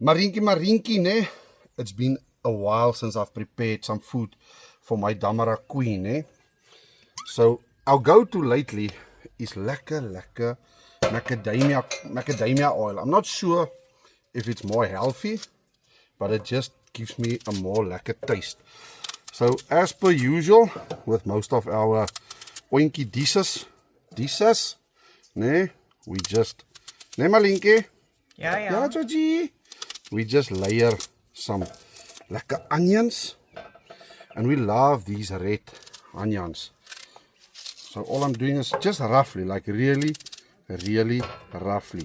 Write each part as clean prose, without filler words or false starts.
Marinki, ne? It's been a while since I've prepared some food for my Damara queen, ne? So, our go-to lately is lekker macadamia oil. I'm not sure if it's more healthy, but it just gives me a more lekker taste. So, as per usual, with most of our oinky dishes, ne? We just, ne Malinki? Ja, Georgie. We just layer some lekker onions, and we love these red onions. So all I'm doing is just roughly, like really roughly.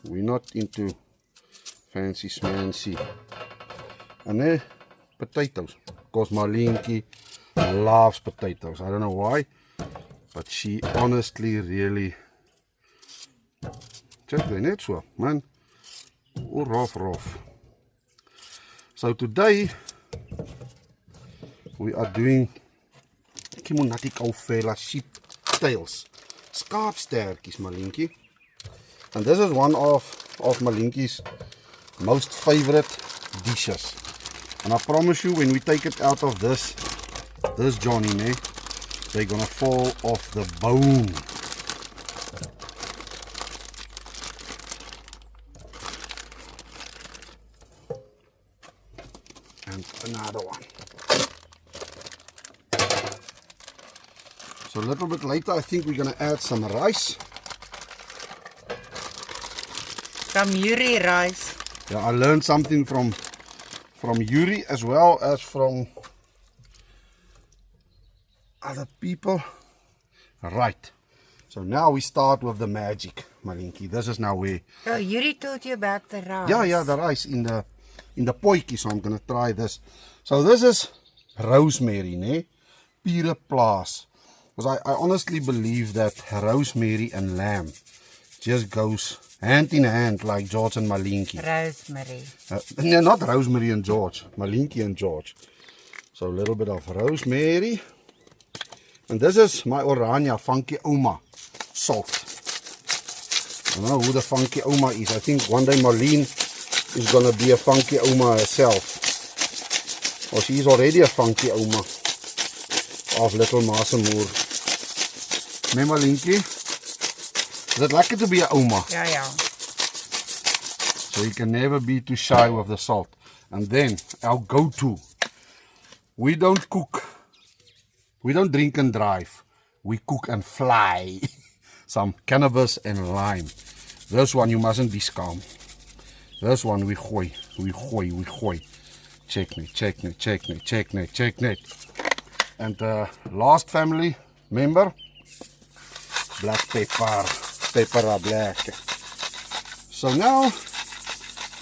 We're not into fancy smancy. And then potatoes, because Malinki loves potatoes. I don't know why, but she honestly really check the net so, man. Oh, rough. So today we are doing Kimonati Kaufela sheep tails, skaapstertjies, Malinki. And this is one of Malinki's most favorite dishes. And I promise you, when we take it out of this Johnny, ne, they're gonna fall off the bone. And another one. So a little bit later, I think we're gonna add some rice. From Yuri rice. Yeah, I learned something from Yuri as well as from other people. Right. So now we start with the magic, Malinki. This is now where. Oh, Yuri told you about the rice. Yeah, the rice in the potjie. So I'm gonna try this. So this is rosemary, ne? Pure plaas. Because I honestly believe that rosemary and lamb just goes hand in hand, like George and Malinki. Rosemary. No, not Rosemary and George. Malinki and George. So a little bit of rosemary. And this is my Oranje Funky Oma salt. I don't know who the Funky Oma is. I think one day Marlene is going to be a Funky Oma herself. Or she is already a Funky Oma of Little Masemoer. Nee, Malinki? Is it lekker to be a Oma? Ja. So you can never be too shy with the salt. And then our go-to. We don't cook. We don't drink and drive. We cook and fly. Some cannabis and lime. This one you mustn't be scum. This one we gooi. Checkmate. And the last family member, black pepper black. So now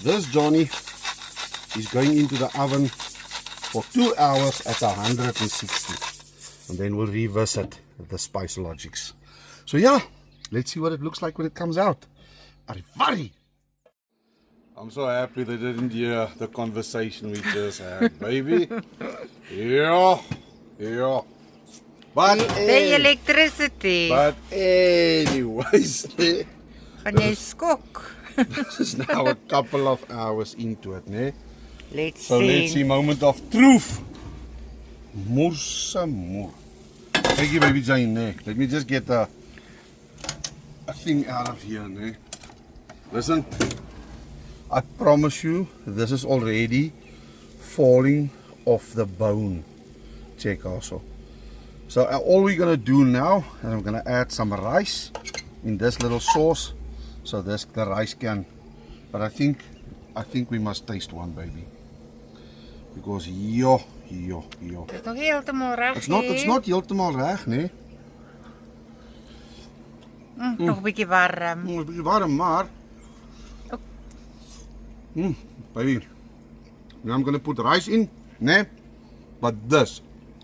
this Johnny is going into the oven for 2 hours at 160, and then we'll revisit the Spice Logics. So yeah, let's see what it looks like when it comes out. Arrivari! I'm so happy they didn't hear the conversation we just had, baby. Yeah. But The electricity. But anyways, Gaan jy skok? this is now a couple of hours into it, ne? Let's Let's see, moment of truth. Moersamoer. Thank you, baby Jane, ne? Let me just get a thing out of here, ne? Listen, I promise you, this is already falling off the bone. Check also. So all we're gonna do now, and I'm gonna add some rice in this little sauce, so the rice can. But I think we must taste one, baby, because yo. Dis nog heeltemal reg. It's not heeltemal reg, nee. Nog 'n bietjie warm. Een beetje warm, maar. Baby, now I'm gonna put rice in, nee. But this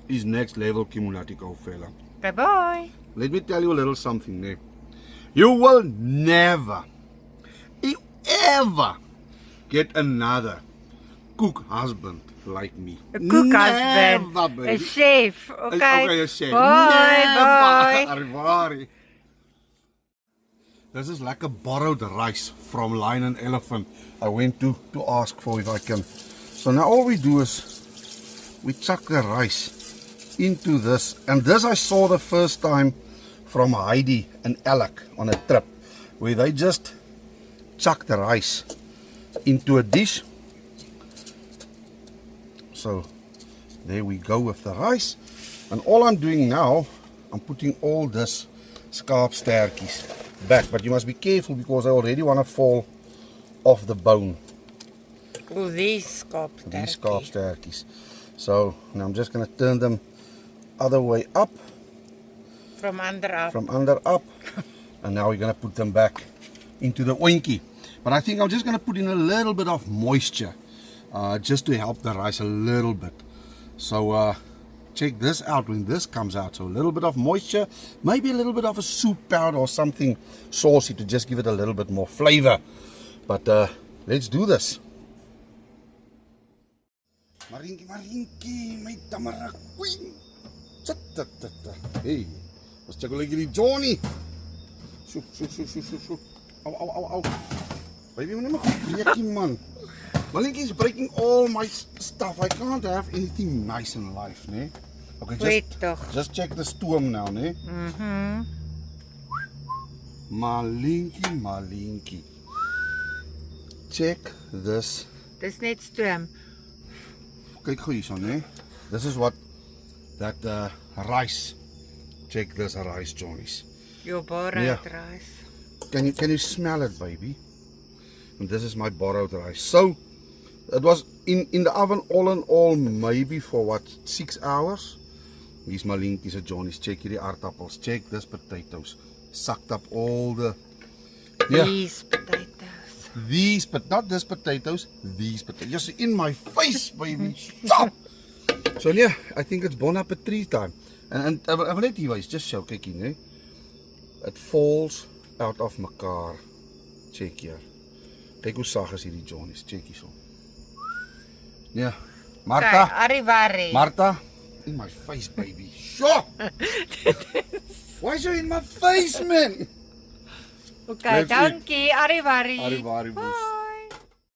is next level Kimonati Kaufela. Bye. Let me tell you a little something, nee. You will never, ever get another cook husband like me. A cook husband. Never, baby. A chef. Okay. Okay, a chef. Bye. Arrivari. This is like a borrowed rice from Lion and Elephant. I went to ask for if I can. So now all we do is we chuck the rice into this. And this I saw the first time from Heidi and Alec on a trip, where they just chuck the rice into a dish. So there we go with the rice. And all I'm doing now, I'm putting all this skaapstertjies back. But you must be careful because I already want to fall off the bone. Oh, these Skaapstertjies. So now I'm just going to turn them other way up. From under up. From under up. And now we're going to put them back into the ointjie. But I think I'm just going to put in a little bit of moisture. Just to help the rice a little bit. So check this out when this comes out. So a little bit of moisture. Maybe a little bit of a soup powder or something saucy to just give it a little bit more flavor. But let's do this. Marinkie, my tamara queen. Hey, let's check out die Johnny. Shoo. Ow. Baby, I'm not breaking, man. Malinkie is breaking all my stuff. I can't have anything nice in life, ne? Okay, just check the stoom now, ne? Malinkie. Check this. Dis net stoom. Kyk gou hierson, né? This is what that rice. Check this rice, Johnnies. Your borrowed rice. Can you smell it, baby? And this is my borrowed rice. So it was in the oven all in all maybe for what 6 hours. These malinkies and Johnnies. Check hierdie aardappels. Check this potatoes. Sucked up all the These potatoes. These, but not this potatoes. These potatoes. Just in my face, baby. Stop. So yeah, I think it's bon appetit time. And I wil net hier wys, just show, kyk hier, né? It falls out of mekaar. Check hier. Kyk hoe sag is hierdie Johnnies. Check hierso. Ja. Martha. Kijk, arrivari. Martha, in my face, baby. Sure. Why is you in my face, man? Okay, dankie, arrivari. Arrivari.